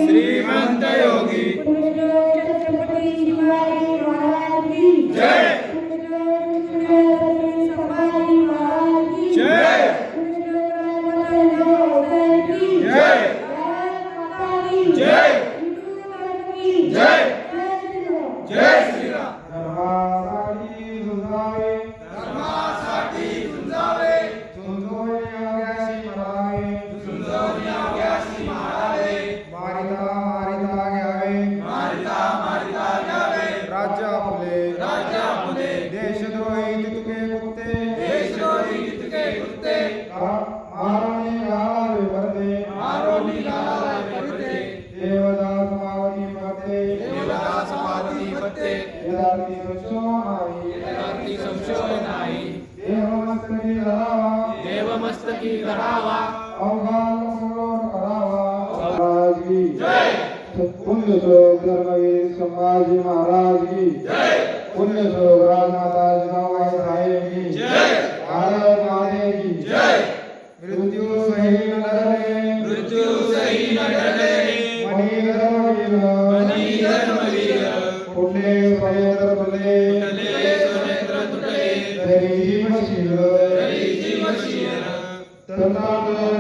श्रीमंत योगी जय जय जय जय जय जय श्रीराम। धर्मासाठी झुंजावे झुंजोनी मारावे मारिता घ्यावे राज्य आपले देशद्रोही तितके कुत्ते मारोनी घालावे भरते देवदास मावती मते यदाती संशय नाही देव मस्तकी धरावा पुण्य श्लोक धर्मवीर संभाजी महाराज की जय। पुण्य श्लोक राजमाता जिजाबाई साहेब की जय। भारत माते की जय। मृत्यू सही न डरे मनी धर्मवीर पुण्य स्वयंत्र तुले तरी जीवशील तरुणामुळे